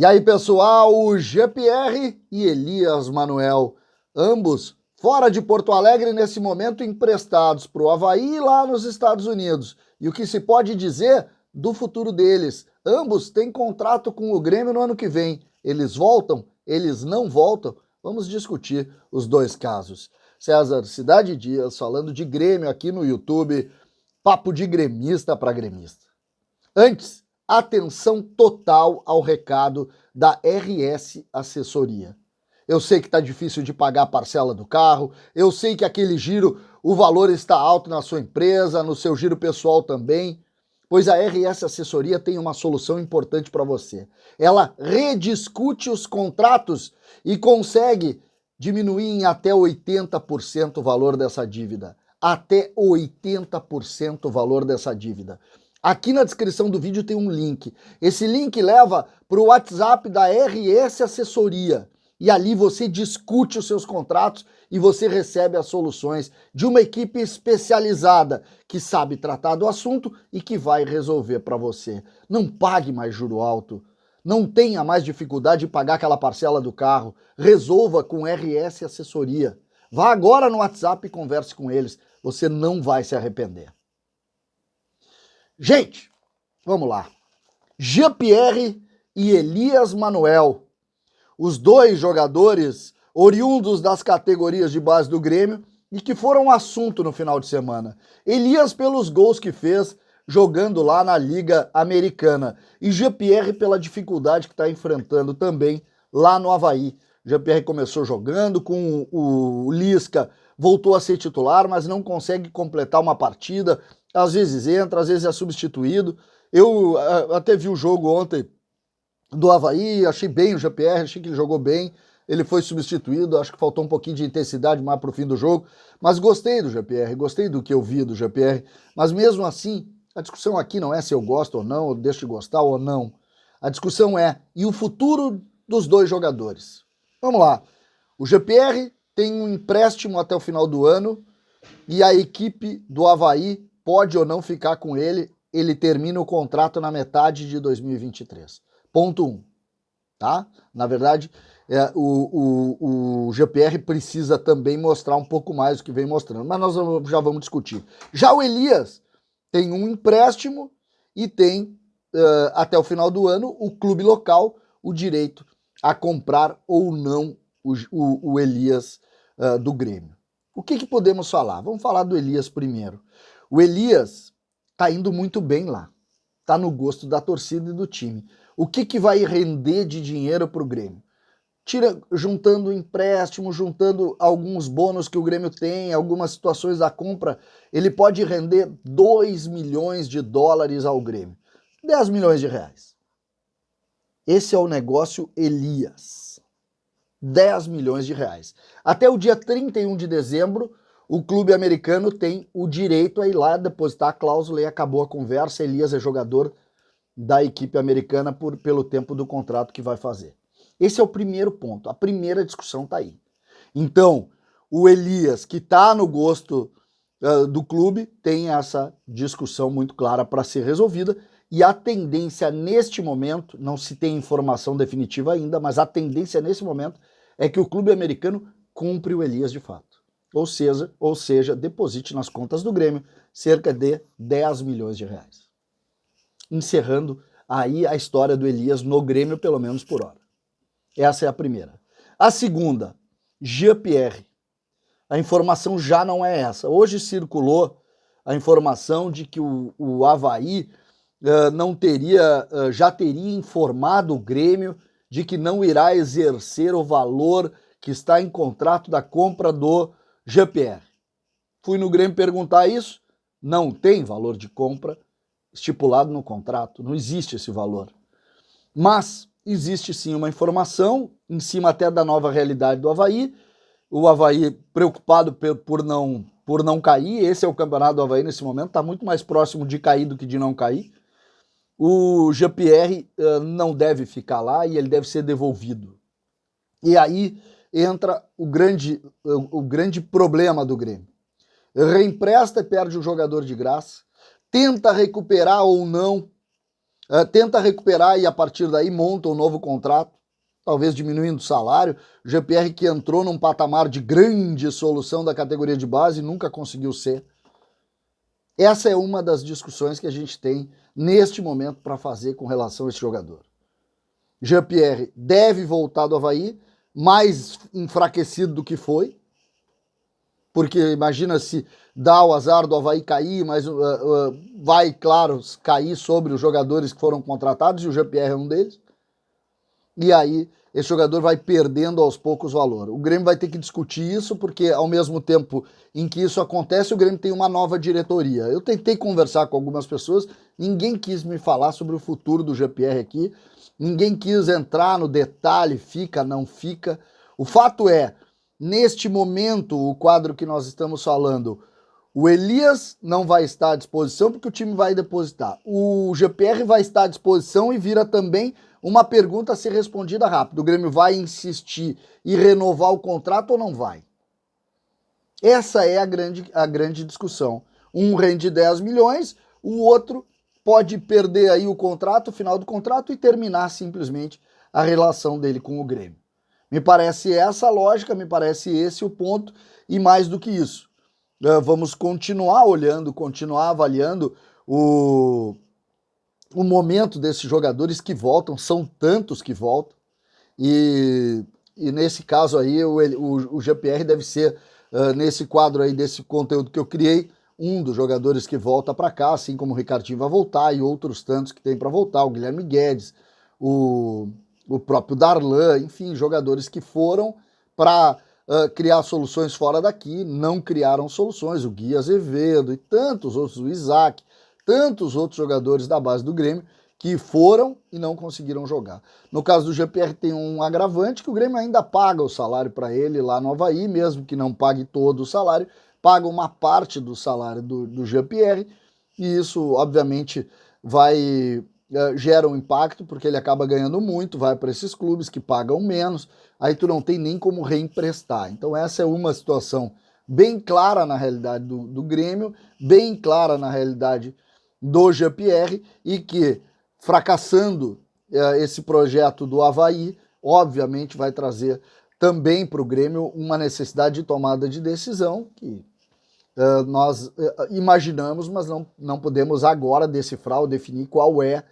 E aí, pessoal, o Jean-Pierre e Elias Manuel, ambos fora de Porto Alegre nesse momento, emprestados para o Avaí lá nos Estados Unidos. E o que se pode dizer do futuro deles? Ambos têm contrato com o Grêmio no ano que vem. Eles voltam? Eles não voltam? Vamos discutir os dois casos. César Cidade Dias falando de Grêmio aqui no YouTube, papo de gremista para gremista. Antes, atenção total ao recado da RS Assessoria. Eu sei que está difícil de pagar a parcela do carro, eu sei que aquele giro, o valor está alto na sua empresa, no seu giro pessoal também, pois a RS Assessoria tem uma solução importante para você. Ela rediscute os contratos e consegue diminuir em até 80% o valor dessa dívida. Até 80% o valor dessa dívida. Aqui na descrição do vídeo tem um link. Esse link leva para o WhatsApp da RS Assessoria. E ali você discute os seus contratos e você recebe as soluções de uma equipe especializada que sabe tratar do assunto e que vai resolver para você. Não pague mais juro alto. Não tenha mais dificuldade de pagar aquela parcela do carro. Resolva com RS Assessoria. Vá agora no WhatsApp e converse com eles. Você não vai se arrepender. Gente, vamos lá. Jean-Pierre e Elias Manuel, os dois jogadores oriundos das categorias de base do Grêmio e que foram assunto no final de semana. Elias pelos gols que fez jogando lá na Liga Americana e Jean-Pierre pela dificuldade que está enfrentando também lá no Avaí. Jean-Pierre começou jogando com o Lisca, voltou a ser titular, mas não consegue completar uma partida. Às vezes entra, às vezes é substituído. Eu até vi o jogo ontem do Avaí, achei bem o Jean-Pierre, achei que ele jogou bem. Ele foi substituído, acho que faltou um pouquinho de intensidade mais para o fim do jogo. Mas gostei do Jean-Pierre, gostei do que eu vi do Jean-Pierre. Mas mesmo assim, a discussão aqui não é se eu gosto ou não, ou deixo de gostar ou não. A discussão é, e o futuro dos dois jogadores? Vamos lá. O Jean-Pierre tem um empréstimo até o final do ano e a equipe do Avaí pode ou não ficar com ele, ele termina o contrato na metade de 2023. Ponto 1, tá? Na verdade, o Jean-Pierre precisa também mostrar um pouco mais do que vem mostrando, mas nós já vamos discutir. Já o Elias tem um empréstimo e tem, até o final do ano, o clube local, o direito a comprar ou não o Elias do Grêmio. O que podemos falar? Vamos falar do Elias primeiro. O Elias tá indo muito bem lá, tá no gosto da torcida e do time. O que vai render de dinheiro para o Grêmio? Juntando empréstimo, juntando alguns bônus que o Grêmio tem, algumas situações da compra, ele pode render 2 milhões de dólares ao Grêmio. 10 milhões de reais. Esse é o negócio Elias. 10 milhões de reais. Até o dia 31 de dezembro, o clube americano tem o direito a ir lá depositar a cláusula e acabou a conversa. Elias é jogador da equipe americana pelo tempo do contrato que vai fazer. Esse é o primeiro ponto, a primeira discussão está aí. Então, o Elias, que está no gosto do clube, tem essa discussão muito clara para ser resolvida e a tendência neste momento, não se tem informação definitiva ainda, mas a tendência nesse momento é que o clube americano cumpre o Elias de fato. Ou seja, deposite nas contas do Grêmio cerca de 10 milhões de reais. Encerrando aí a história do Elias no Grêmio, pelo menos por hora. Essa é a primeira. A segunda, Jean-Pierre. A informação já não é essa. Hoje circulou a informação de que o Avaí já teria informado o Grêmio de que não irá exercer o valor que está em contrato da compra do Jean-Pierre. Fui no Grêmio perguntar isso, não tem valor de compra estipulado no contrato, não existe esse valor. Mas existe sim uma informação, em cima até da nova realidade do Avaí, o Avaí preocupado por não cair, esse é o campeonato do Avaí nesse momento, está muito mais próximo de cair do que de não cair. O Jean-Pierre não deve ficar lá e ele deve ser devolvido. E aí entra o grande problema do Grêmio. Reempresta e perde o jogador de graça, tenta recuperar ou não tenta recuperar e a partir daí monta um novo contrato, talvez diminuindo o salário. O Jean-Pierre, que entrou num patamar de grande solução da categoria de base, nunca conseguiu ser. Essa é uma das discussões que a gente tem neste momento para fazer com relação a esse jogador. Jean-Pierre deve voltar do Avaí, mais enfraquecido do que foi, porque imagina se dá o azar do Avaí cair, mas vai, claro, cair sobre os jogadores que foram contratados, e o Jean-Pierre é um deles, e aí esse jogador vai perdendo aos poucos valor. O Grêmio vai ter que discutir isso, porque ao mesmo tempo em que isso acontece, o Grêmio tem uma nova diretoria. Eu tentei conversar com algumas pessoas, ninguém quis me falar sobre o futuro do Jean-Pierre aqui, ninguém quis entrar no detalhe, fica, não fica. O fato é, neste momento, o quadro que nós estamos falando, o Elias não vai estar à disposição porque o time vai depositar. O GPR vai estar à disposição e vira também uma pergunta a ser respondida rápido. O Grêmio vai insistir e renovar o contrato ou não vai? Essa é a grande discussão. Um rende 10 milhões, o outro pode perder aí o contrato, o final do contrato e terminar simplesmente a relação dele com o Grêmio. Me parece essa a lógica, me parece esse o ponto, e mais do que isso. Vamos continuar olhando, continuar avaliando o momento desses jogadores que voltam, são tantos que voltam, e nesse caso aí o GPR deve ser, nesse quadro aí desse conteúdo que eu criei, um dos jogadores que volta para cá, assim como o Ricardinho vai voltar e outros tantos que tem para voltar, o Guilherme Guedes, o próprio Darlan, enfim, jogadores que foram para criar soluções fora daqui, não criaram soluções, o Gui Azevedo e tantos outros, o Isaac, tantos outros jogadores da base do Grêmio que foram e não conseguiram jogar. No caso do GPR tem um agravante que o Grêmio ainda paga o salário para ele lá no Avaí, mesmo que não pague todo o salário, paga uma parte do salário do GPR, e isso obviamente gera um impacto, porque ele acaba ganhando muito, vai para esses clubes que pagam menos, aí tu não tem nem como reemprestar. Então essa é uma situação bem clara na realidade do Grêmio, bem clara na realidade do GPR, e que, fracassando esse projeto do Avaí, obviamente vai trazer também para o Grêmio uma necessidade de tomada de decisão, que nós imaginamos, mas não podemos agora decifrar ou definir qual é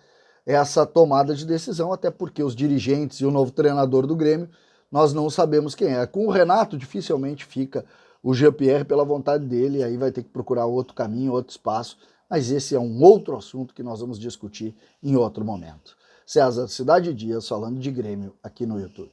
essa tomada de decisão, até porque os dirigentes e o novo treinador do Grêmio, nós não sabemos quem é. Com o Renato, dificilmente fica o Jean-Pierre pela vontade dele, aí vai ter que procurar outro caminho, outro espaço, mas esse é um outro assunto que nós vamos discutir em outro momento. César Cidade Dias falando de Grêmio aqui no YouTube.